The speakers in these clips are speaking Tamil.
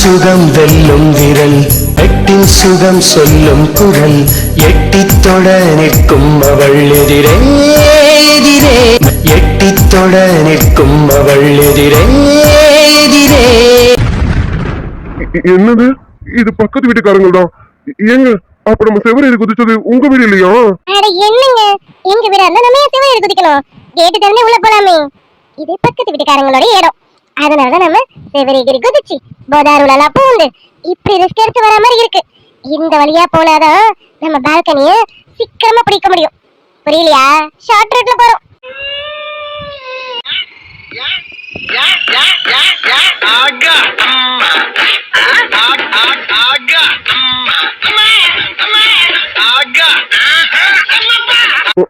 சுகம் வெல்லும் விரல், எட்டின் சுகம் சொல்லும் குரல், எட்டித் தொட நிற்கும் அவள் எதிரே எதிரே, எட்டித் தொட நிற்கும் அவள் எதிரே எதிரே. என்னது இது? பக்கத்து வீட்டுக்காரங்க தான். ஏங்க அப்ப நம்ம செவரேறி குதிச்சது உங்க வீடு இல்லையா? என்னங்க எங்க வீடு இருந்தா நம்ம செவரேறி குதிக்கணும்? கேட்டு திறந்து உள்ள போலாமே. இது பக்கத்து வீட்டுக்காரங்களோட இடம். அதனாலதான் நம்ம செவரேறி குதிச்சு போதாருலாம் பூந்து இப்படி ரிஸ்க் எடுத்து வர மாதிரி இருக்கு. இந்த வழியா போனாதான் நம்ம பால்கனிய சீக்கிரமா பிடிக்க முடியும். புரியலையா? ஷார்ட் ரூட்ல போறோம்.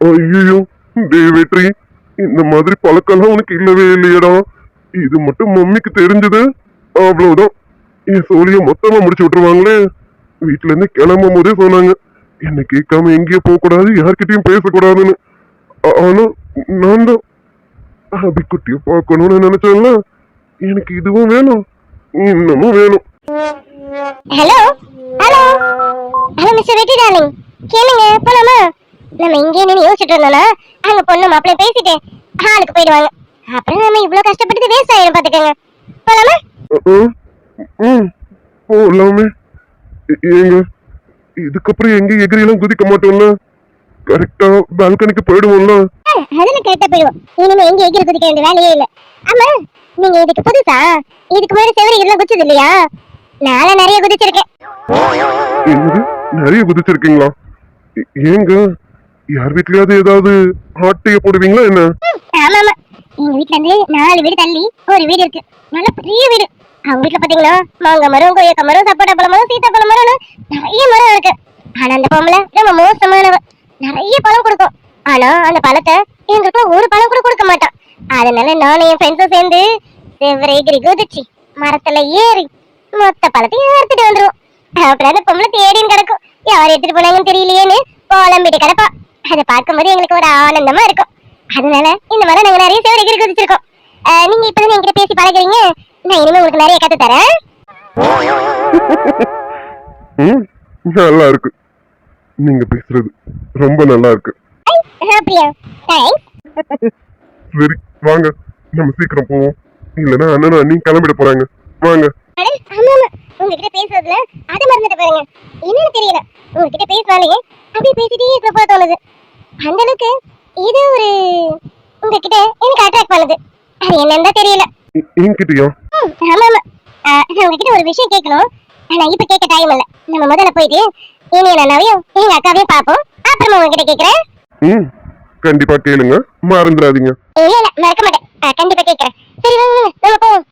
ஐயோ தேவேட்ரி, இந்த மாதிரி பழக்கம்லாம் உனக்கு இல்லவே இல்லையடா. இது மட்டும் மம்மிக்கு தெரிஞ்சது அவ்வளவுதான், என் சோழிய மொத்தமா முடிச்சு விட்டுருவாங்களே. வீட்டுல இருந்து கிளம்பும் போதே சொன்னாங்க என்ன கேட்காம எங்கேயும் போக கூடாது, யார்கிட்டயும் பேசக்கூடாதுன்னு. ஆனா நான் தான் அபிக்குட்டிய பார்க்கணும்னு நினைச்சேன்ல. எனக்கு இதுவும் வேணும், இன்னமும் வேணும். ஹலோ ஹலோ ஹலோ மிஸ்டர் வெட்டி டார்லிங், கேளுங்க போலாமா? நம்ம இங்கே நின்று யோசிச்சுட்டு இருந்தோம்னா அங்க பொண்ணு மாப்பிள்ளை பேசிட்டு ஹாலுக்கு போயிடுவாங்க. அப்புறம் நம்ம இவ்வளவு கஷ்டப்பட்டு வேஸ்ட் ஆயிடும். பாத்துக்கோங்க, போலாமா? போலாமே. ஏங்க இதுக்கப்புறம் எங்க எகிரியெல்லாம் குதிக்க மாட்டோம்ல, கரெக்டா பால்கனிக்கு போயிடுவோம்ல. அதுல கரெக்டா போயிடுவோம். இனிமே எங்க எகிரி குதிக்க வேண்டிய வேலையே இல்ல. ஆமா, நீங்க இதுக்கு புதுசா? இதுக்கு முன்னாடி செவரி எல்லாம் குதிச்சது இல்லையா? நானும் நிறைய குதிச்சிருக்கேன். என்னது நிறைய குதிச்சிருக்கீங்களா? ஏங்க யார் வீட்லயாவது ஏதாவது ஆட்டைய போடுவீங்களா என்ன? ஆமா ஆமா, எங்க வீட்ல இருந்து 4 வீடு தள்ளி ஒரு வீடு இருக்கு, நல்ல பெரிய வீடு. அவங்க வீட்டுல பாத்தீங்கன்னா மாங்காய் மரம், கொய்யாக்கா மரம், சப்போட்டா பழம் மரம், சீத்தாப்பழம் மரம், நிறைய மரம் இருக்கு. ஆனா அந்த பொம்பளை ரொம்ப மோசமானவ. நிறைய பழம் கொடுக்கும், ஆனா அந்த பழத்தை எங்களுக்கு ஒரு பழம் கூட கொடுக்க மாட்டான். அதனால நானும் என் ஃப்ரெண்ட்ஸும் சேர்ந்து செவ்வரேகிரி குதிச்சு மரத்துல ஏறி மொத்த பழத்தையும் எடுத்துட்டு வந்துருவோம். அப்புறம் அந்த பொம்பளை தேடின்னு கிடக்கும், யார் எடுத்துட்டு போனாங்கன்னு தெரியலையேன்னு புலம்பிட்டு கிடப்பா. அதை பார்க்கும்போது எங்களுக்கு ஒரு ஆனந்தமா இருக்கும். அதனால இந்த மாதிரி நாங்க நிறைய செவ்வரேகிரி குதிச்சிருக்கோம். நீங்க இப்பதான் என்கிட்ட பேசி பழகுறீங்க, நான் இனிமே உங்களுக்கு நிறைய கத்து தரேன். நல்லா இருக்கு, நீங்க பேசுறது ரொம்ப நல்லா இருக்கு. அப்படியா? தேங்க்ஸ். சரி வாங்க நம்ம சீக்கிரம் போவோம், இல்லன்னா அண்ணனும் அண்ணி கிளம்பிட போறாங்க. வாங்க. ஆமா ஆமா, உங்ககிட்ட பேசுறதுல அதை மறந்துட்டு பாருங்க. என்னன்னு தெரியல, உங்ககிட்ட பேசினாலே அப்படியே பேசிட்டே இருக்க போல தோணுது. அந்த அளவுக்கு இது ஒரு உங்ககிட்ட எனக்கு அட்ராக்ட் பண்ணுது. அது என்னன்னு தெரியல. என்கிட்டயா? ஆமா ஆமா, நான் உங்ககிட்ட ஒரு விஷயம் கேட்கணும். ஆனா இப்ப கேட்க டைம் இல்ல. நம்ம முதல்ல போயிட்டு இனி அண்ணாவையும் எங்க அக்காவையும் பாப்போம், அப்புறமா உங்ககிட்ட கேக்குறேன். கண்டிப்பா கேளுங்க, மறந்துடாதீங்க. இல்ல இல்ல, மறக்க மாட்டேன், கண்டிப்பா கேக்குறேன். சரி வாங்க நம்ம போவோம்.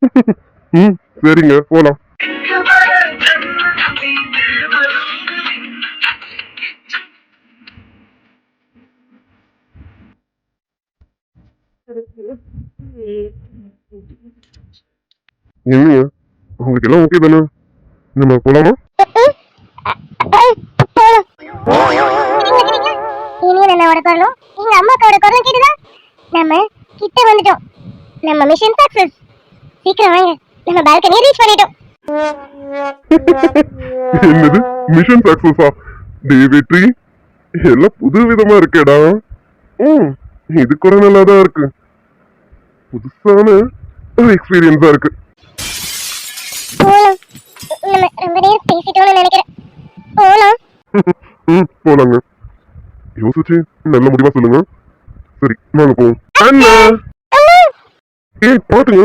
சரிங்க போலாம். என்னங்க உங்களுக்கு எல்லாம் ஓகே தானே? நம்ம போலாமா? என்னோட குரலும் எங்க அம்மாக்காவோட குரலும் கேட்டுதா? நம்ம கிட்ட வந்துட்டோம், நம்ம மிஷன் சக்சஸ். சீக்கிரம் வாங்க, நம்ம பால்கனியை ரீச் பண்ணிட்டோம். என்னது மிஷன் சக்சஸா? தேவேட்ரி எல்லாம் புது விதமா இருக்கேடா. இது கூட நல்லாதான் இருக்கு, புதுசான ஒரு எக்ஸ்பீரியன்ஸா இருக்கு. போலாம், நம்ம ரொம்ப நேரம் பேசிட்டோம்னு நினைக்கிறேன். போலாம். போலாங்க. யோசிச்சு நல்ல முடிவா சொல்லுங்க. சரி நாங்க போவோம். அண்ணா பாத்துங்க.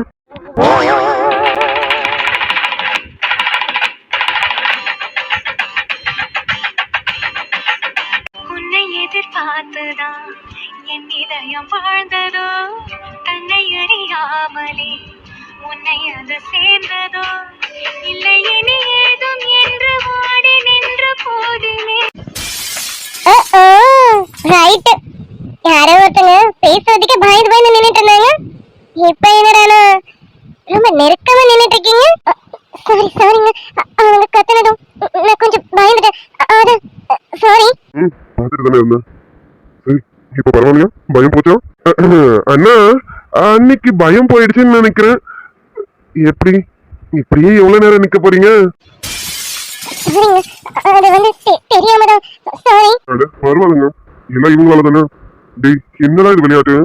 உன்னை எதிர்பார்த்துதான் என் இதயம் வாழ்ந்ததோ, தன்னை அறியாமலே உன்னை அது சேர்ந்ததோ, இல்லை இனி ஏதும் என்று வாடி நின்ற போதிலே. ரைட், யாரோ ஒருத்தங்க பேசுறதுக்கு பயந்து பயந்து நின்னுட்டு இருந்தாங்க. இப்ப என்னடானா ரொம்ப நெருக்கமா நின்னுட்டு இருக்கீங்க. சாரி சாரிங்க, அவங்க கத்துனதும் நான் கொஞ்சம் பயந்துட்டேன். அதான் சாரி. பாத்துட்டு தானே இருந்தேன். சரி இப்ப பரவாயில்லையா? பயம் போச்சா? அண்ணா அன்னைக்கு பயம் போயிடுச்சுன்னு நினைக்கிறேன். எப்படி இப்படியே எவ்வளவு நேரம் நிக்க போறீங்க? சாரிங்க, அது வந்து தெரியாம தான். சாரி. அட பரவாயில்லைங்க, எல்லாம் இவங்களால தானே. டேய் என்னடா இது விளையாட்டு?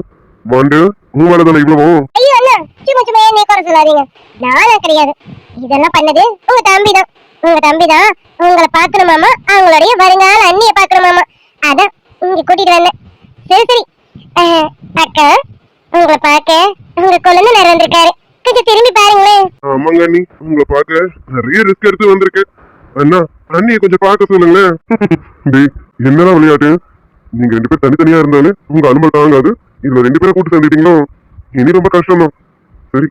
வாண்டு உன் மேல தானே இவ்வளவோ? ஐயோ அண்ணா, சும்மா சும்மா என்னை குறை சொல்லாதீங்க. நானா கிடையாது, இதெல்லாம் பண்ணது உங்க தம்பி தான். உங்க தம்பி தான் உங்களை பார்க்கணுமாமா, அவங்களுடைய வருங்கால அண்ணிய பார்க்கணுமாமா. அதான் இங்க கூட்டிட்டு வந்தேன். சரி சரி. அக்கா, உங்களை பார்க்க உங்க குழந்தை நேரம் வந்திருக்காரு, கொஞ்சம் திரும்பி பாருங்களேன். ஆமாங்க அண்ணி, உங்களை பார்க்க நிறைய ரிஸ்க் எடுத்து வந்திருக்கேன். அண்ணா அண்ணியை கொஞ்சம் பார்க்க சொல்லுங்களேன். டேய் என்னடா விளையாட்டு? நீங்க 2 பேர் தனித்தனியா இருந்தாலும் உங்க அனுமதி தாங்காது. இதுல 2 பேரை கூட்டு சேர்ந்துட்டீங்களோ, இனி ரொம்ப கஷ்டம் தான். சரி.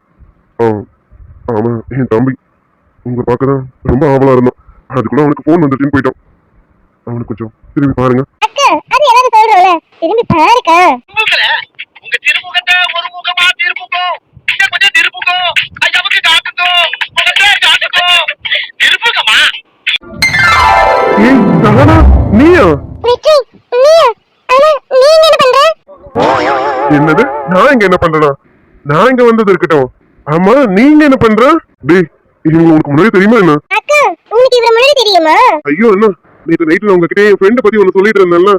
ஆமா, என் தம்பி உங்களை பார்க்கதான் ரொம்ப ஆவலா இருந்தான். அதுக்குள்ள அவனுக்கு போன் வந்துச்சுன்னு போயிட்டான். அவனுக்கு கொஞ்சம் திரும்பி பாருங்க. அக்கா, அது எல்லாரும் சொல்றோம்ல, திரும்பி பாருக்கா. உங்க திருமுகத்தை ஒரு முகமா திருப்புக்கோ, இங்க கொஞ்சம் திருப்புக்கோ, ஐயாவுக்கு காட்டுக்கோ, முகத்தை காட்டுக்கோ, திருப்புக்கமா. ஏய் சகனா, நீயா? விக்கி, நீயா? ஆனா நீங்க என்ன பண்ற? என்னது? நான் இங்க என்ன பண்றேனா? நான் இங்க வந்தது இருக்கட்டும். ஆமா நீங்க என்ன பண்ற? டேய் இவங்க உனக்கு முன்னாடி தெரியுமா என்ன? அக்கா, உங்களுக்கு இவர முன்னாடி தெரியுமா? ஐயோ அண்ணா, நேற்று நைட்ல உங்ககிட்ட என் ஃப்ரெண்ட் பத்தி ஒண்ணு சொல்லிட்டு இருந்தேன்ல,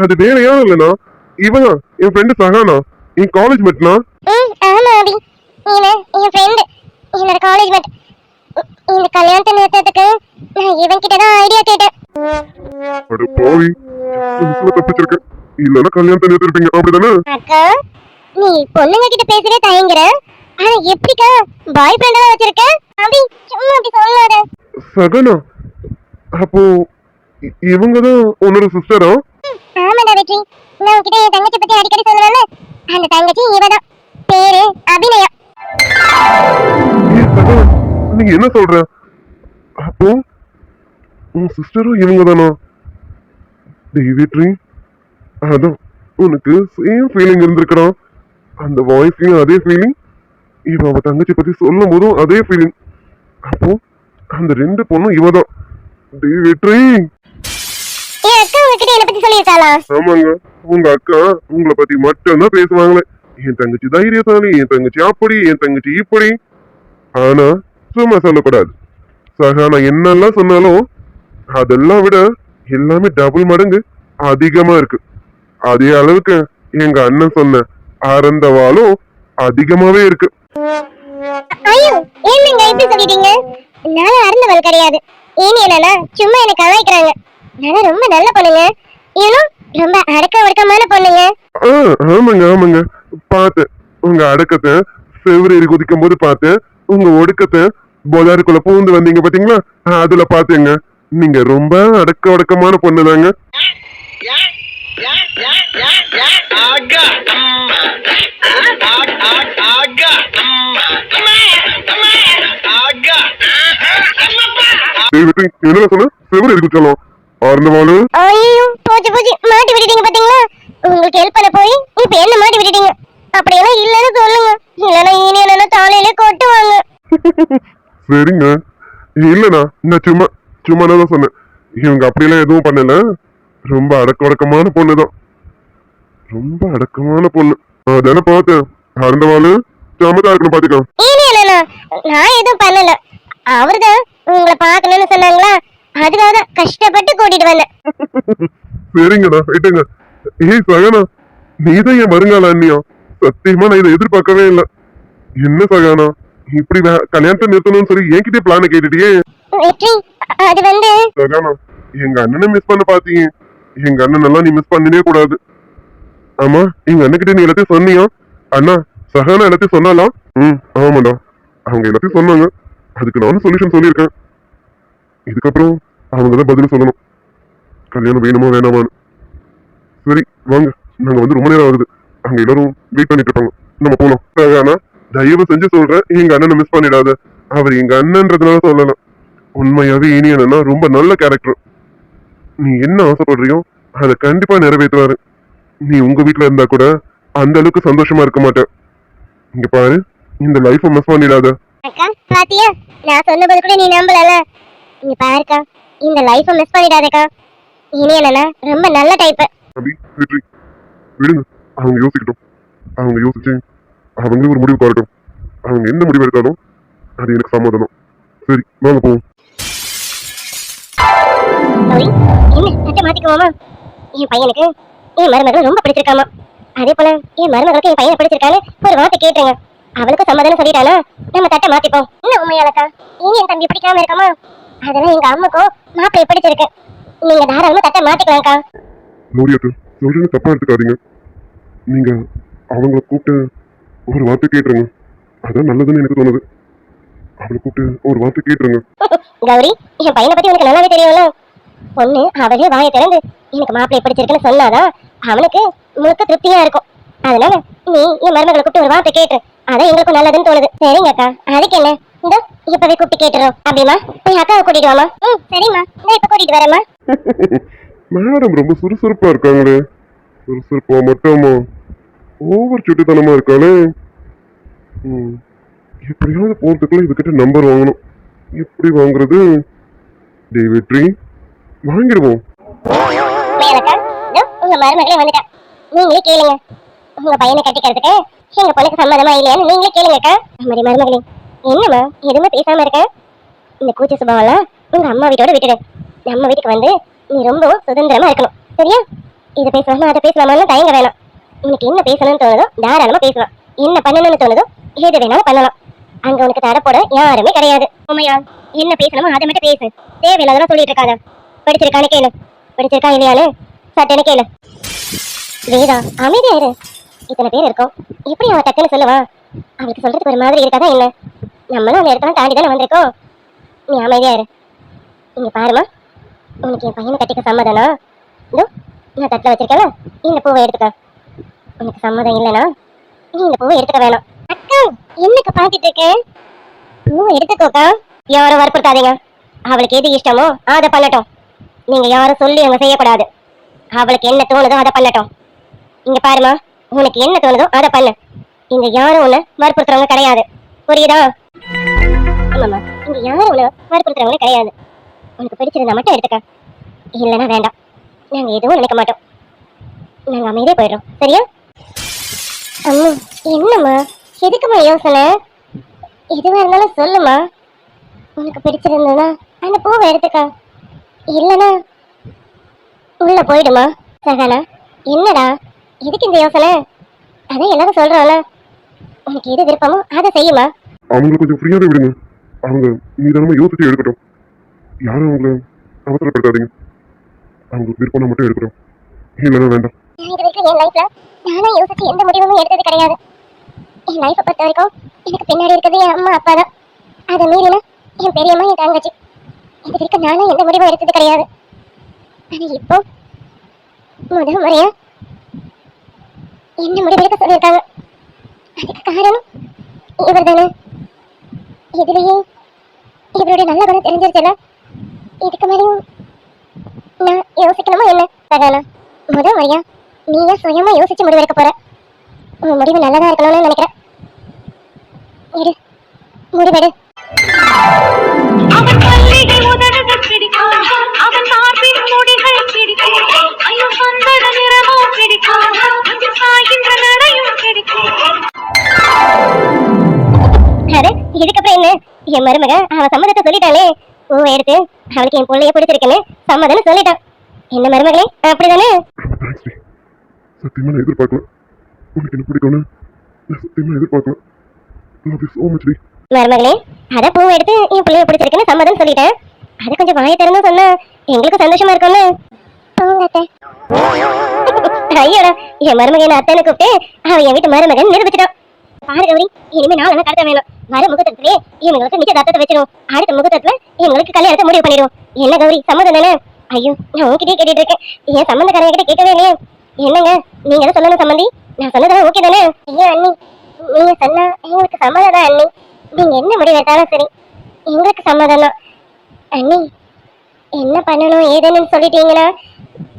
அது வேற யாரும் இல்லைண்ணா, இவன் என் ஃப்ரெண்டு சகானா, என் காலேஜ் மேட்னா. ஆமா அபி, என் ஃப்ரெண்ட், என்னோட காலேஜ் மேட். இந்த கல்யாணத்தை நிறுத்தத்துக்கு நான் இவன் கிட்ட தான் ஐடியா கேட்டேன். அட பாவி, தப்பிச்சிருக்கேன். இல்லன்னா கல்யாணத்தை நிறுத்திருப்பீங்க அப்படிதானே? அக்கா, நீ பொண்ணுங்க கிட்ட பேசவே தயங்குற, ஆனா எப்படிக்கா பாய் ஃப்ரெண்டா வச்சிருக்க? அபி சும்மா அப்படி சொல்லாத. சகனா, அப்போ இவங்கதான் உன்னோட சிஸ்டரா? ஆமாடா வெற்றி, நான் உன்கிட்ட என் தங்கச்சி பத்தி அடிக்கடி சொல்லுவேன்ல, அந்த தங்கச்சி இவதான். பேரு அபிநயா. சகனா, நீங்க என்ன சொல்ற? அப்போ உன் சிஸ்டரும் இவங்க தானா? வெற்றி, அதான் உனக்கு சேம் ஃபீலிங் இருந்திருக்கா? அந்த வாய்ஸ்லயும் அதே ஃபீலிங், இவ அவ தங்கச்சி பத்தி சொல்லும் போதும் அதே ஃபீலிங். அப்போ அந்த 2 பொண்ணும் இவதான். வெற்றி, என் அக்கா உங்ககிட்ட என்ன பத்தி சொல்லியிருக்காளா? ஆமாங்க, உங்க அக்கா உங்களை பத்தி மட்டும்தான் பேசுவாங்களே. என் தங்கச்சி தைரியசாலி, என் தங்கச்சி அப்படி, என் தங்கச்சி இப்படி. ஆனா சும்மா சொல்லக்கூடாது. சகானா என்னெல்லாம் சொன்னாலும் அதெல்லாம் விட எல்லாமே டபுள் மடங்கு அதிகமா இருக்கு. அதே அளவுக்கு எங்க அண்ணன் சொன்ன அறந்தவாலும் அதிகமாவே இருக்கு. ஐயோ, என்னங்க இப்படி சொல்லிட்டீங்க? நான் அருந்தவள் கிடையாது. ஏன் என்னன்னா சும்மா எனக்கு கலாய்க்கிறாங்க. நான் ரொம்ப நல்ல பொண்ணுங்க, ஏனும் ரொம்ப அடக்க ஒடுக்கமான பொண்ணுங்க. ஆமாங்க ஆமாங்க, பார்த்தேன் உங்க அடக்கத்தை. செவ்வரேறி குதிக்கும் போது பார்த்தேன். உங்க ஒடுக்கத்தை போதாருக்குள்ள பூந்து வந்தீங்க பாத்தீங்களா, அதுல பாத்தேங்க. நீங்க ரொம்ப அடக்க ஒடுக்கமான பொண்ணுதாங்க. ஆகா ஆகா ஆகா. என்ன சொன்ன? செவ்வரேறி குதிச்சாலும் ஆர்ந்தவாளு. ஐயோ, போச்சு போச்சு, மாட்டி விட்டுட்டீங்க பாத்தீங்களா? உங்களுக்கு ஹெல்ப் பண்ண போய் இப்ப என்ன மாட்டி விட்டுட்டீங்க. அப்படியெல்லாம் இல்லன்னு சொல்லுங்க, இல்லன்னா இனி என்ன காலையிலே கொட்டுவாங்க. சரிங்க, இல்லண்ணா, நான் சும்மா சும்மா தான் சொன்னேன். இவங்க அப்படியெல்லாம் எதுவும் பண்ணல. ரொம்ப அடக்க ஒடுக்கமான பொண்ணுதான், ரொம்ப அடக்கமான பொண்ணு. அதானே பார்த்தேன். அறந்தவாளு சமதா இருக்கணும் பாத்துக்கோ. இனி என்னன்னா நான் எதுவும் பண்ணல, அவர்தான் உங்களை பாக்கணும்னு சொன்னாங்களா, அதுக்காக தான் கஷ்டப்பட்டு கூட்டிட்டு வந்தேன். சரிங்கண்ணா, ரைட்டுங்க. ஏய் சகானா, நீதான் என் வருங்கால அண்ணியா? சத்தியமா நான் இதை எதிர்பார்க்கவே இல்லை. என்ன சகானா, இப்படி கல்யாணத்தை நிறுத்தணும்னு சொல்லி என்கிட்ட பிளான கேட்டுட்டியே? வெற்றி, அது வந்து சகானா, எங்க அண்ணனை மிஸ் பண்ண பாத்தீங்க. எங்க அண்ணன் எல்லாம் நீ மிஸ் பண்ணவே கூடாது. ஆமா, எங்க அண்ணன்கிட்ட நீ எல்லாத்தையும் சொன்னியா? அண்ணா சகானா எல்லாத்தையும் சொன்னாலாம்? ஆமாடா, அவங்க எல்லாத்தையும் சொன்னாங்க. அதுக்கு நானும் சொல்யூஷன் சொல்லியிருக்கேன். இதுக்கப்புறம் அவங்க தான் பதில் சொல்லணும், கல்யாணம் வேணுமா வேணாமான்னு. சரி வாங்க, நாங்க வந்து ரொம்ப நேரம் ஆகுது, அங்க எல்லாரும் வெயிட் பண்ணிட்டு இருப்பாங்க, நம்ம போலாம். சகானா, தயவு செஞ்சு சொல்றேன், எங்க அண்ணனை மிஸ் பண்ணிடாத. அவர் எங்க அண்ணன்றதுனால சொல்லலாம். உண்மையாவே இனி அண்ணா ரொம்ப நல்ல கேரக்டர். நீ என்ன ஆசைப்படுறியோ அதை கண்டிப்பா நிறைவேற்றுவாரு. நீ உங்க வீட்டுல இருந்தா கூட அந்த அளவுக்கு சந்தோஷமா இருக்க மாட்டேன். இங்க பாரு, இந்த லைஃப மிஸ் பண்ணிடாத. அக்கா பாத்தியா, நான் சொன்னபோது கூட நீ நம்பலல. இங்க பாருக்கா, இந்த லைஃப மிஸ் பண்ணிடாதக்கா. இனி என்னன்னா ரொம்ப நல்ல டைப். அபி, வெற்றி, விடுங்க, அவங்க யோசிக்கட்டும். அவங்க யோசிச்சு அவங்களே ஒரு முடிவு காட்டட்டும். அவங்க எந்த முடிவு எடுத்தாலும் அது எனக்கு சம்மதம். சரி வாங்க போவோம். கௌரி, என்ன சட்டை மாத்திக்குவோமா? என் பையனுக்கு என் மருமகள் ரொம்ப பிடிச்சிருக்காமா. அதே போல என் மருமகளுக்கு என் பையனை பிடிச்சிருக்கான்னு ஒரு வார்த்தை கேட்டுருங்க. அவளுக்கு சம்மதம் சொல்லிட்டானா நம்ம தட்டை மாத்திப்போம். என்ன உண்மையாலக்கா? இனி என் தம்பி பிடிக்காம இருக்காமா? அதெல்லாம் எங்க அம்மாக்கும் மாப்பிள்ளை பிடிச்சிருக்கு. நீங்க தாராளமா தட்டை மாத்திக்கலாம்க்கா. லோரியாக்கு சொல்றேன்னு தப்பா எடுத்துக்காதீங்க. நீங்க அவங்கள கூப்பிட்டு ஒரு வார்த்தை கேட்டுருங்க. அதான் நல்லதுன்னு எனக்கு தோணுது. அவளை கூப்பிட்டு ஒரு வார்த்தை கேட்டுருங்க. கௌரி, என் பையனை பத்தி உனக்கு நல்லாவே தெரியும்ல. பொண்ணு அவளே வாயை திறந்து எனக்கு மாப்பிள்ளை பிடிச்சிருக்குன்னு சொன்னாதான் அவனுக்கு முழுக்க திருப்தியா இருக்கும். அதனால நீ என் மருமகளை கூப்பிட்டு ஒரு வார்த்தை கேட்டு அதான் எங்களுக்கும் நல்லதுன்னு தோணுது. சரிங்க அக்கா, அதுக்கு என்ன, இந்த இப்பவே கூப்பிட்டு கேட்டுறோம். அப்படிமா போய் அக்காவை கூட்டிட்டு வாமா. சரிம்மா, நான் இப்ப கூட்டிட்டு வரேம்மா. மேடம் ரொம்ப சுறுசுறுப்பா இருக்காங்களே. சுறுசுறுப்பா மட்டுமா ஓவர் சுட்டித்தனமா இருக்காளே. எப்படியாவது போறதுக்குள்ள இதுகிட்ட நம்பர் வாங்கணும். எப்படி வாங்குறது? வெற்றி வாங்கிடுவோம். மேலக்கா, இதோ உங்க மருமகளே வந்துட்டா. நீங்களே கேளுங்க. உங்க பையனை கட்டிக்கிறதுக்கு எங்க பொண்ணுக்கு சம்மதமா இல்லையான்னு நீங்களே கேளுங்கக்கா. மாதிரி மருமகளே, என்னம்மா எதுவுமே பேசாம இருக்க? இந்த கூச்ச சுபாவெல்லாம் உங்க அம்மா வீட்டோட விட்டுடு. நம்ம வீட்டுக்கு வந்து நீ ரொம்ப சுதந்திரமா இருக்கணும். சரியா? இதை பேசலாமா அதை பேசலாமான்னு தயங்க வேணாம். உனக்கு என்ன பேசணும்னு தோணுதோ தாராளமா பேசலாம். என்ன பண்ணணும்னு தோணுதோ எது வேணாலும் பண்ணலாம். அங்க உனக்கு தடை போட யாருமே கிடையாது. உண்மையா என்ன பேசணுமோ அதை மட்டும் பேசு. தேவையில்லாதெல்லாம் சொல்லிட்டு இருக்காத. படிச்சிருக்கானு கேளு, படிச்சிருக்கா இல்லையான்னு சட்டன்னு கேளு. வேதா அமைதியா இரு. இத்தனை பேர் இருக்கோம், எப்படி அவ டக்குன்னு சொல்லுவா? அவளுக்கு சொல்றதுக்கு ஒரு மாதிரி இருக்காதா என்ன? நம்மளும் அந்த இடத்துல தாண்டி தானே வந்திருக்கோம். நீ அமைதியா இரு. இங்க பாருமா, உனக்கு என் பையனை கட்டிக்க சம்மதனா? இதோ நான் தட்டில் வச்சிருக்கேன், இந்த பூவை எடுத்துக்க. உனக்கு சம்மதம் இல்லைனா நீ இந்த பூவை எடுத்துக்க வேணாம். அக்கா, என்னக்கு பாத்துட்டு இருக்கேன்? பூவை எடுத்துக்கோக்கா. யாரும் வற்புறுத்தாதீங்க. அவளுக்கு எது இஷ்டமோ அதை பண்ணட்டும். நீங்க யாரும் சொல்லி அங்க செய்யக்கூடாது. அவளுக்கு என்ன தோணுதோ அதை பண்ணட்டும். இங்க பாருமா, உனக்கு என்ன தோணுதோ அதை பண்ணு. இங்க யாரும் உன்னை வற்புறுத்துறவங்க கிடையாது. புரியுதா? ஆமாம்மா, இங்க யாரும் உன்னை வற்புறுத்துறவங்க கிடையாது. உனக்கு பிடிச்சிருந்தா மட்டும் எடுத்துக்க, இல்லைன்னா வேண்டாம். நாங்க எதுவும் நினைக்க மாட்டோம். நாங்க அமைதியே போயிடுறோம். சரியா? அம்மா, என்னம்மா எதுக்குமா யோசனை? எதுவா இருந்தாலும் சொல்லுமா. உனக்கு பிடிச்சிருந்ததுன்னா அந்த பூவை எடுத்துக்க, இல்லைன்னா உள்ள போயிடுமா. சகானா, என்னடா எதுக்கு இந்த யோசனை? அதான் எல்லாரும் சொல்றாங்கள, உனக்கு எது விருப்பமோ அதை செய்யுமா. அவங்க கொஞ்சம் ஃப்ரீயாவே விடுங்க. அவங்க நிதானமா யோசிச்சு எடுக்கட்டும். யாரும் அவங்கள அவசரப்படுத்தாதீங்க. அவங்களுக்கு விருப்பம் மட்டும் எடுக்கிறோம், இல்லைன்னா வேண்டாம். இது வரைக்கும் என் லைஃப்ல நானே யோசிச்சு எந்த முடிவும் எடுத்தது கிடையாது. என் லைஃப்பை பொறுத்த வரைக்கும் எனக்கு பின்னாடி இருக்கிறது என் அம்மா அப்பா தான். அதை மீறினா என் பெரியம்மா, என் தங்கச்சி. இது வரைக்கும் நானே எந்த முடிவும் எடுத்தது கிடையாது. ஆனா இப்போ முதல் முறையா என்ன முடிவெடுக்க சொல்லியிருக்காங்க. அதுக்கு காரணம் இவர் தானே. இதுலயே இவருடைய நல்ல குணம் தெரிஞ்சிருச்சுல. இதுக்கு மேலேயும் நான் யோசிக்கணுமா என்ன? சகானா, முதல் முறையா நீயா சுயமா யோசிச்சு முடிவெடுக்க போற. உன் முடிவு நல்லதா இருக்கணும்னு நினைக்கிறேன். எடு, முடிவெடு. அவன் பள்ளிகள் உதடுகள் பிடிக்கும், அவன் மார்பின் முடிகள் பிடிக்கும், ஐயோ சொந்தட நிறமும் பிடிக்கும், கொஞ்சம் சாகின்ற நடையும் பிடிக்கும். அது இதுக்கப்புறம் என்ன? என் மருமக அவ சம்மதத்தை சொல்லிட்டாளே. பூவை எடுத்து அவளுக்கு என் பிள்ளைய பிடிச்சிருக்குன்னு சம்மதம்னு சொல்லிட்டான். என்ன மருமகளே, அப்படிதானே? தேங்க்ஸ் டி. சத்தியமா நான் எதிர்பார்க்கல. உனக்கு என்ன பிடிக்கும்னு நான் சத்தியமா எதிர்பார்க்கல. லவ் யூ சோ மச் டி. மருமகளே, அத பூவை எடுத்து என் பிள்ளைய பிடிச்சிருக்குன்னு சம்மதம் சொல்லிட்டேன். அதை கொஞ்சம் வாயை திறந்து சொன்னா எங்களுக்கு சந்தோஷமா இருக்கும்ல. ஐயோடா, என் மருமகன் அத்தனை கூப்பிட்டு அவ என் வீட்டு மருமகன் நிரூபிச்சிட்டான். பாரு கௌரி, இனிமே நாள் என்ன கடத்த வேணும். வர முகூர்த்தத்திலே இவங்களுக்கு நிச்சயதார்த்தத்தை வச்சிடும். அடுத்த முகூர்த்தத்துல இவங்களுக்கு கல்யாணத்தை முடிவு பண்ணிடுவோம். என்ன கௌரி, சம்மதம் தானே? ஐயோ, நான் உங்ககிட்டயே கேட்டுட்டு இருக்கேன். ஏன் சம்மந்தக்காரங்க கிட்ட கேட்கவே இல்லையே? என்னங்க நீங்க எதை சொல்லணும் சம்மந்தி? நான் சொன்னதெல்லாம் ஓகே தானே? ஐயோ அண்ணி, நீங்க சொன்னா எங்களுக்கு சம்மதம் தான் அண்ணி. நீங்க என்ன முடிவு எடுத்தாலும் சரி, எங்களுக்கு சம்மதம் தான் அண்ணி. என்ன பண்ணணும் ஏதுன்னு சொல்லிட்டீங்கன்னா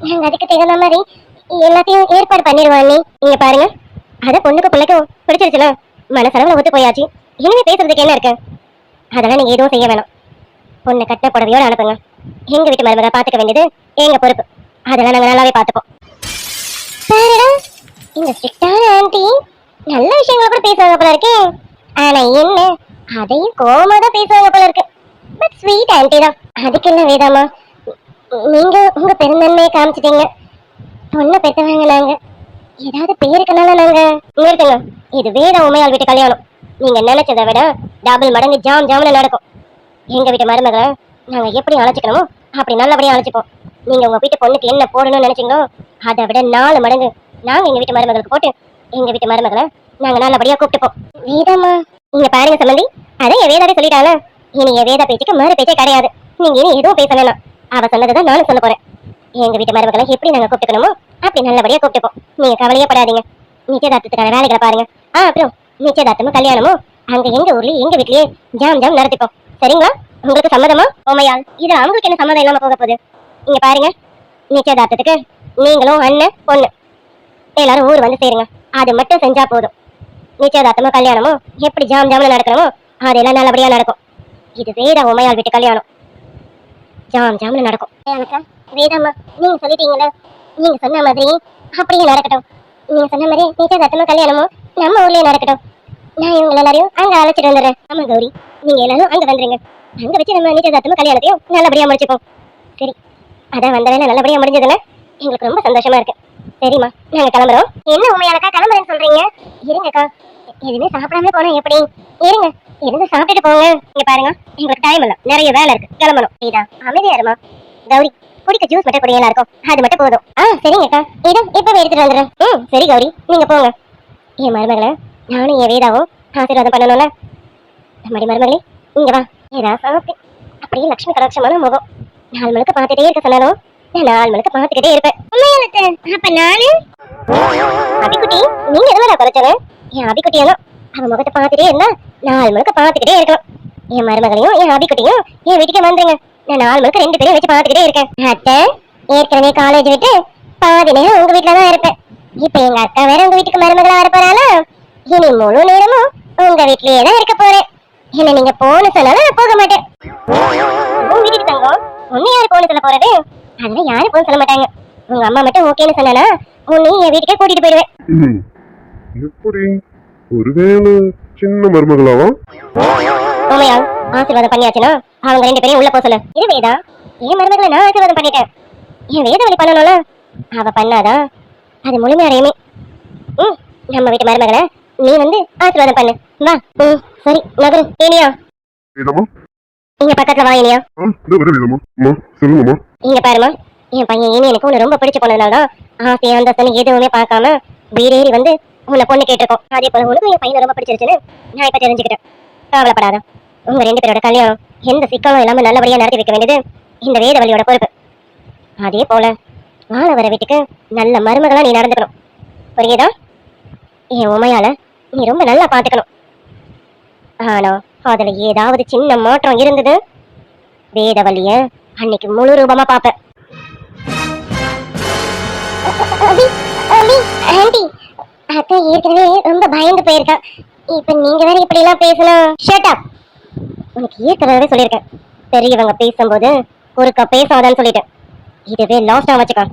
நாங்க அதுக்கு தகுந்த மாதிரி எல்லாத்தையும் ஏற்பாடு பண்ணிடுவோம் அண்ணி. நீங்க பாருங்க, அத பொண்ணுக்கு பிள்ளைக்கும் பிடிச்சிருச்சுல, மனசளவுல ஒத்து போயாச்சு. இனிமே பேசுறதுக்கு என்ன இருக்கு? அதெல்லாம் நீங்க எதுவும் செய்ய வேணாம். பொண்ணு கட்ட புடவையோட அனுப்புங்க. எங்க வீட்டு மருமகளை பாத்துக்க வேண்டியது எங்க பொறுப்பு. அதெல்லாம் நாங்க நல்லாவே பாத்துப்போம். பாருடா, இந்த ஸ்ட்ரிக்டான ஆண்டி நல்ல விஷயங்களை கூட பேசுவாங்க போல இருக்கே. ஆனா என்ன, அதையும் கோவமா தான் பேசுவாங்க போல இருக்கு. பட் ஸ்வீட் ஆன்ட்டி தான். அதுக்கு என்ன வேதாமா, நீங்க உங்க பெருந்தன்மையை காமிச்சிட்டீங்க. பொண்ணை பெற்றவங்க நாங்க, ஏதாவது பேருக்குனால நாங்க நிறுத்துங்க. இது வேத உமையால் வீட்டு கல்யாணம். நீங்க நினைச்சதை விட டபுள் மடங்கு ஜாம் ஜாம்னு நடக்கும். எங்க வீட்டு மருமகளை நாங்க எப்படி அழைச்சிக்கணுமோ அப்படி நல்லபடியா அழைச்சிப்போம். நீங்க உங்க வீட்டு பொண்ணுக்கு என்ன போடணும்னு நினைச்சீங்களோ அதை விட 4 மடங்கு நாங்க எங்க வீட்டு மருமகளுக்கு போட்டு எங்க வீட்டு மருமகளை நாங்க நல்லபடியா கூப்பிட்டுப்போம். வேதம்மா, நீங்க பாருங்க சம்பந்தி, அதை என் வேதாவே சொல்லிட்டாங்க. இனி என் வேத பேச்சுக்கு மறு பேச்சே கிடையாது. நீங்க இனி எதுவும் பேச வேணாம். அவ சொன்னதுதான் நானும் சொல்ல போறேன். எங்க வீட்டு மருமகளை எப்படி நாங்க கூப்பிட்டுக்கணுமோ அப்படி நல்லபடியா கூப்பிட்டுப்போம். நீங்க கவலையே படாதீங்க. நிச்சயதார்த்தத்துக்கான வேலைகளை பாருங்க. அப்புறம் நிச்சயதார்த்தமும் கல்யாணமும் அங்க எங்க ஊர்லயே எங்க வீட்லயே ஜாம் ஜாம் நடத்திப்போம். சரிங்களா? உங்களுக்கு சம்மதமா? ஓமையால் இதுல அவங்களுக்கு என்ன சம்மதம் இல்லாம போக போகுது? இங்க பாருங்க, நிச்சயதார்த்தத்துக்கு நீங்களும் அண்ணன் பொண்ணு எல்லாரும் ஊர் வந்து சேருங்க. அது மட்டும் செஞ்சா போதும். நிச்சயதார்த்தமும் கல்யாணமும் எப்படி ஜாம் ஜாம்னு நடக்கணுமோ அதெல்லாம் நல்லபடியா நடக்கும். இது வேத உமையால் வீட்டு கல்யாணம். ஜாம் ஜாம்னு நடக்கும். வேதாம்மா, நீங்க சொல்லிட்டீங்களா, நீங்க சொன்ன மாதிரி அப்படியே நடக்கட்டும். நீங்க சொன்ன மாதிரி நிச்சயதார்த்தமும் கல்யாணமும் நம்ம ஊர்லயே நடக்கட்டும். நான் இவங்க எல்லாரையும் அங்க அழைச்சிட்டு வந்துடுறேன். ஆமா கௌரி, நீங்க எல்லாரும் அங்க வந்துருங்க. அங்க வச்சு நம்ம நிச்சயதார்த்தமும் கல்யாணத்தையும் நல்லபடியா முடிச்சுப்போம். சரி, அதான் வந்த வேலை நல்லபடியா முடிஞ்சதுன்னு எங்களுக்கு ரொம்ப சந்தோஷமா இருக்கு. சரிம்மா, நாங்க கிளம்புறோம். என்ன உண்மையானக்கா கிளம்புறேன்னு சொல்றீங்க? இருங்கக்கா, எதுவுமே சாப்பிடாம போனா எப்படி? இருங்க, இருந்து சாப்பிட்டுட்டு போங்க. இங்க பாருங்க, எங்களுக்கு டைம் இல்ல, நிறைய வேலை இருக்கு, கிளம்பணும். இதான் அமைதியா இருமா. கௌரி, குடிக்க ஜூஸ் மட்டும் குடியலாம் இருக்கும், அது மட்டும் போதும். சரிங்கக்கா, இதோ இப்பவே எடுத்துட்டு வந்துடுறேன். சரி கௌரி, நீங்க போங்க. என் மருமகளை நானும் என் வேதாவும் ஆசீர்வாதம் பண்ணணும்ல. நம்மடி மருமகளே, இங்க வா. ஏதா சாப்பிட்டு அப்படியே லட்சுமி கடாட்சமான முகம். 4 மணிக்கு பார்த்துட்டே இருக்க சொன்னாலும் நான் 4 மணிக்கு பார்த்துக்கிட்டே இருப்பேன். அப்ப நானு அபிக்குட்டி, நீங்க எதுவும் குறைச்சல? என் அபிக்குட்டியாலும் அவன் முகத்தை பார்த்துட்டே இருந்தா 4 மணிக்கு பார்த்துக்கிட்டே இருக்கலாம். என் மருமகளையும் என் அபிக்குட்டியும் என் வீட்டுக்கு வந்துருங்க. நான் 4 மணிக்கு 2 பேரையும் வச்சு பார்த்துக்கிட்டே இருக்கேன். அத்தை, ஏற்கனவே காலேஜ் விட்டு பாதி நேரம் உங்க வீட்டுல தான் இருப்பேன். இப்ப எங்க அக்கா வேற உங்க வீட்டுக்கு மருமகளா வர போறாளா? இனி முழு நேரமும் உங்க வீட்லயே தான் இருக்க போறேன். என்ன நீங்க போன சொன்னாலும் நான் போக மாட்டேன். உன் வீட்டுக்கு தங்கம், உன்னை யாரு போன சொல்ல போறது? அதெல்லாம் யாரும் போன சொல்ல மாட்டாங்க. உங்க அம்மா மட்டும் ஓகேன்னு சொன்னானா உன்னையும் என் வீட்டுக்கே கூட்டிட்டு போயிடுவேன். எப்படி? ஒருவேளை சின்ன மருமகளாவா? உண்மையா ஆசீர்வாதம் பண்ணியாச்சுன்னா அவங்க 2 பேரையும் உள்ள போக சொல்லு. இது வேதா, என் மருமகளை நான் ஆசீர்வாதம் பண்ணிட்டேன். என் வேத வழி பண்ணணும்ல, அவ பண்ணாதான் அது முழுமையடையுமே. நம்ம வீட்டு மருமகளை நீ வந்து ஆசீர்வாதம் பண்ணு. வா. சரி, நகரு. ஏனியா, வேதம்மா, இங்க பக்கத்துல வா. ஏனியா, இந்த வர வேதம்மா. அம்மா, சொல்லுங்கம்மா. இங்க பாருமா, என் பையன் ஏனி எனக்கு உன்னை ரொம்ப பிடிச்சு போனதுனாலதான் ஆசை அந்தஸ்துன்னு எதுவுமே பார்க்காம வீடேறி வந்து உன்னை பொண்ணு கேட்டிருக்கோம். அதே போல உனக்கு என் பையனை ரொம்ப பிடிச்சிருச்சுன்னு நான் இப்ப தெரிஞ்சுக்கிட்டேன். கவலைப்படாத, உங்க 2 பேரோட கல்யாணம் எந்த சிக்கலும் இல்லாம நல்லபடியா நடத்தி வைக்க வேண்டியது இந்த வேதவழியோட பொறுப்பு. அதே போல வாழ வர வீட்டுக்கு நல்ல மருமகளா நீ நடந்துக்கணும். புரியுதா? என் உமையால நீ ரொம்ப நல்லா பாத்துக்கணும். ஆனா அதுல ஏதாவது சின்ன மாற்றம் இருந்தது, வேதவழிய அன்னைக்கு முழு ரூபமா பாப்ப. அத்தை ஏற்கனவே ரொம்ப பயந்து போயிருக்கா. இப்ப நீங்க வேற இப்படி எல்லாம் பேசணும். Shut up. உனக்கு ஏற்கனவே சொல்லியிருக்கேன், பெரியவங்க பேசும்போது குறுக்க பேசாதான்னு சொல்லிட்டேன். இதுவே லாஸ்டா வச்சுக்க.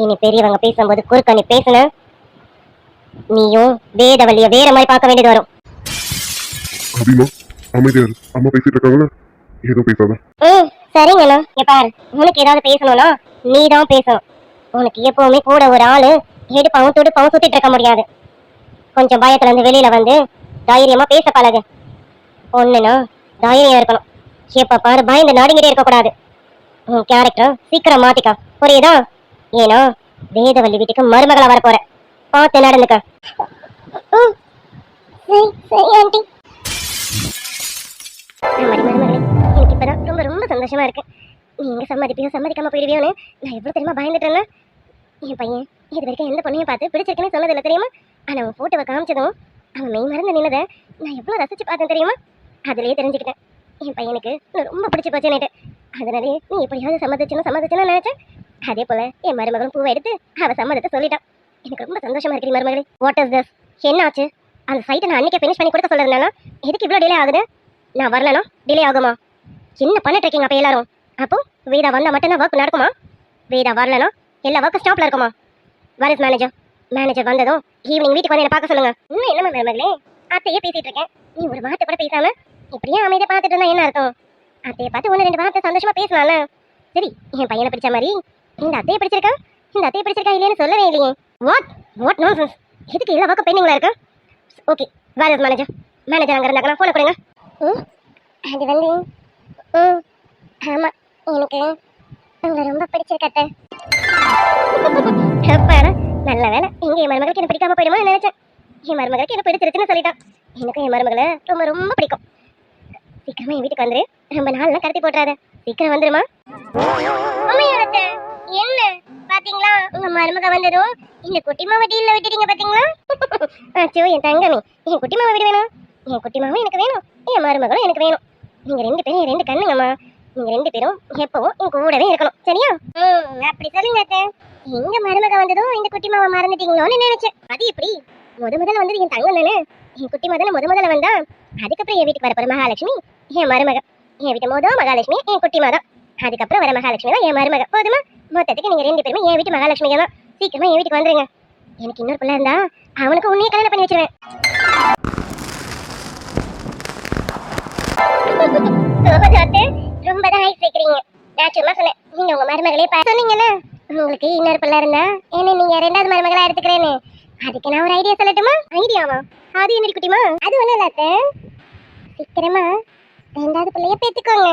இனி பெரியவங்க பேசும்போது குறுக்க நீ பேசுன, நீயும் வேதவழிய வேற மாதிரி பார்க்க வேண்டியது வரும். அப்படிமா அமைதியா இரு. அம்மா பேசிட்டு இருக்காங்களா, ஏதோ பேசாத. சரிங்கண்ணா. இங்க பாரு, உனக்கு ஏதாவது பேசணும்னா நீ தான் பேசணும். உனக்கு எப்பவுமே கூட ஒரு ஆளு எடுப்பாவும் துடுப்பாவும் சுத்திட்டு இருக்க முடியாது. கொஞ்சம் பயத்துல இருந்து வெளியில வந்து தைரியமா பேச பழகு. பொண்ணுனா தைரியம் இருக்கணும். எப்ப பாரு பயந்து நடுங்கிட்டே இருக்க கூடாது. உன் கேரக்டர் சீக்கிரம் மாத்திக்கா, புரியுதா? ஏன்னா வேதவள்ளி வீட்டுக்கு மருமகளா வர போற, பார்த்து நடந்துக்க. மருமகளே, எனக்கு இப்பதான் ரொம்ப ரொம்ப சந்தோஷமா இருக்கு. நீங்க சம்மதிப்பியோ சம்மதிக்காம போயிடுவியோன்னு நான் எவ்வளவு தெரியுமா பயந்துட்டு இருந்தேன். என் பையன் இது வரைக்கும் எந்த பொண்ணையும் பார்த்து பிடிச்சிருக்குன்னு சொன்னதில்லை தெரியுமா? ஆனா அவன் போட்டோவை காமிச்சதும் அவன் மெய் மறந்து நின்னதை நான் எவ்வளவு ரசிச்சு பார்த்தேன் தெரியுமா? அதுலயே தெரிஞ்சுக்கிட்டேன் என் பையனுக்கு நான் ரொம்ப பிடிச்சி போச்சுன்னுட்டு. அதனாலே நீ எப்படியாவது சம்மதிச்சுன்னு நினைச்சேன். அதே போல என் மருமகன் பூவை எடுத்து அவ சம்மதத்தை சொல்லிட்டான். எனக்கு ரொம்ப சந்தோஷமா இருக்கு மருமகளே. What is this? என்ன ஆச்சு? அந்த சைட்டை நான் அன்னைக்கே ஃபினிஷ் பண்ணி கொடுக்க சொல்றதுனால எதுக்கு இவ்வளோ டிலே ஆகுது? நான் வரலனா டிலே ஆகுமா? என்ன பண்ணிட்டு இருக்கீங்க அப்ப எல்லாரும்? அப்போ வேதா வந்தா மட்டும்தான் ஒர்க் நடக்குமா? வேதா வரலனா எல்லா ஒர்க்கும் ஸ்டாப்ல இருக்குமா? Where is manager? மேனேஜர் வந்ததும் ஈவினிங் வீட்டுக்கு வந்து என்ன பார்க்க சொல்லுங்க. இன்னும் என்ன மருமகளே, அத்தையே பேசிட்டு இருக்கேன், நீ ஒரு வார்த்தை கூட பேசாம இப்படியே அமைதியா பார்த்துட்டு இருந்தா என்ன அர்த்தம்? அத்தையை பார்த்து ஒன்று ரெண்டு வார்த்தை சந்தோஷமா பேசலாம்ல. சரி, என் பையனை பிடிச்ச மாதிரி இந்த அத்தையை பிடிச்சிருக்கா, இந்த அத்தையை பிடிச்சிருக்கா இல்லைன்னு சொல்லவே இல்லையே. What nonsense. எதுக்கு எல்லா பக்கம் பெண்டிங்ல இருக்கா? Okay, where is manager? Manager அங்கே இருந்தாங்கன்னா ஃபோனை கொடுங்க. அது வந்து ஆமா, எனக்கு உங்களை ரொம்ப பிடிச்சிருக்கத்த. அப்பாடா, நல்ல வேலை. எங்க என் மருமகளுக்கு என்ன பிடிக்காம போயிடுமா நினைச்சேன். என் மருமகளுக்கு என்ன பிடிச்சிருச்சுன்னு சொல்லிட்டான். எனக்கும் என் மருமகளை ரொம்ப ரொம்ப பிடிக்கும். சீக்கிரமா என் வீட்டுக்கு வந்துரு, ரொம்ப நாள்லாம் கடத்தி போட்டுறாத. சீக்கிரம் வந்துருமா. என்ன பாத்தீங்களா, உங்க மருமக வந்ததும் இந்த குட்டிமாவை டீல்ல விட்டுட்டீங்க பாத்தீங்களா? அச்சோ என் தங்கமே, என் குட்டிமாவை விட வேணும். என் குட்டிமாவும் எனக்கு வேணும், என் மருமகளும் எனக்கு வேணும். நீங்க ரெண்டு பேரும் என் ரெண்டு கண்ணுங்கம்மா. நீங்க ரெண்டு பேரும் எப்பவும் என் கூடவே இருக்கணும், சரியா? அப்படி சொல்லுங்க அத்தை. எங்க மருமக வந்ததும் இந்த குட்டிமாவை மறந்துட்டீங்களோன்னு நினைச்சேன். அது எப்படி? முதல்ல வந்தது என் தங்கம் தானே. என் குட்டி முதல்ல முதல்ல வந்தா. அதுக்கப்புறம் என் வீட்டுக்கு வரப்போற மகாலட்சுமி என் மருமக. என் வீட்டு மகாலட்சுமி என் குட்டி மாதான். அதுக்கப்புறம் வர மகாலட்சுமி தான் என் மருமக. போதுமா? மொத்தத்துக்கு நீங்க ரெண்டு பேருமே என் வீட்டு மகாலட்சுமிங்க தான். சீக்கிரமா என் வீட்டுக்கு வந்துருங்க. எனக்கு இன்னொரு பிள்ளை இருந்தா அவனுக்கு உன்னையே கல்யாணம் பண்ணி வச்சிருவேன். ரொம்ப தான் ஹைட் வைக்கிறீங்க. நான் சும்மா சொன்னேன், நீங்க உங்க மருமகளே சொன்னீங்கல்ல, உங்களுக்கு இன்னொரு பிள்ளை இருந்தா என்ன நீங்க ரெண்டாவது மருமகளா எடுத்துக்கிறேன்னு. அதுக்கு நான் ஒரு ஐடியா சொல்லட்டுமா? ஐடியாவா? அது என்னடி குட்டிமா? அது ஒண்ணும் இல்ல அத்தை. சீக்கிரமா ரெண்டாவது பிள்ளைய பெத்துக்கோங்க.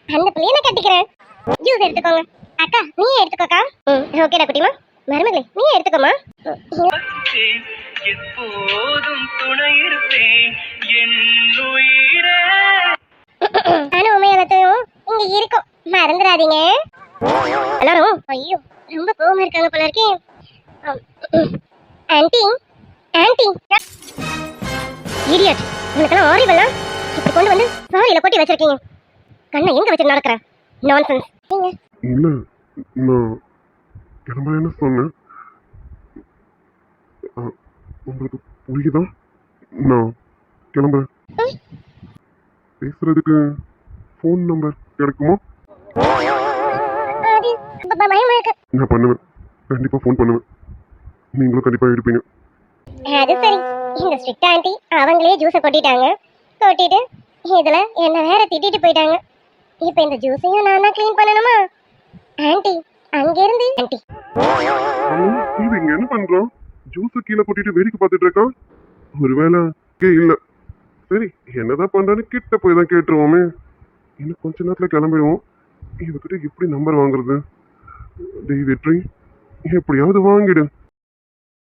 அந்த பிள்ளைய நான் கட்டிக்கிறேன். ஜூஸ் எடுத்துக்கோங்க. அக்கா நீயே எடுத்துக்கோக்கா. ஓகேடா குட்டிமா. மருமகளே நீயே எடுத்துக்கோமா. எப்போதும் துணை இருப்பேன் என் உயிரே. நானும் உண்மையானத்தையும் இங்க இருக்கும், மறந்துடாதீங்க எல்லாரும். ஐயோ ரொம்ப கோவமா இருக்காங்க போல இருக்கே. ஆன்ட்டி ஆன்ட்டி இடியட், உனக்கெல்லாம் ஆரிவலா இப்படி கொண்டு வந்து சாரியில கொட்டி வச்சிருக்கீங்க. கண்ணை எங்க வச்சு நடக்கிற நான்சென்ஸ். இல்ல, நான் கிளம்புறேன்னு சொன்னேன். உங்களுக்கு புரியுதா? நான் கிளம்புறேன். பேசுறதுக்கு ஃபோன் நம்பர் கிடைக்குமா? பயமா இருக்கு. நான் பண்ணுவேன், கண்டிப்பா ஃபோன் பண்ணுவேன். நீங்களும் கண்டிப்பா எடுப்பீங்க. அது சரி, இந்த ஸ்ட்ரிக்ட் ஆண்டி அவங்களே ஜூஸை கொட்டிட்டாங்க. கொட்டிட்டு இதுல என்ன வேற திட்டிட்டு போயிட்டாங்க. இப்போ இந்த ஜூஸையும் நான் தான் க்ளீன் பண்ணணுமா? ஆண்டி அங்க இருந்து ஆண்டி இங்க என்ன பண்றோம்? ஜூஸை கீழே கொட்டிட்டு வேடிக்கை பார்த்துட்டு இருக்கான். ஒருவேளை இல்ல, சரி என்னதான் பண்றான்னு கிட்ட போய் தான் கேட்டுருவோமே. இன்னும் கொஞ்ச நேரத்துல கிளம்பிடுவோம். இவகிட்ட எப்படி நம்பர் வாங்குறது? டேய் வெற்றி, எப்படியாவது வாங்கிடு.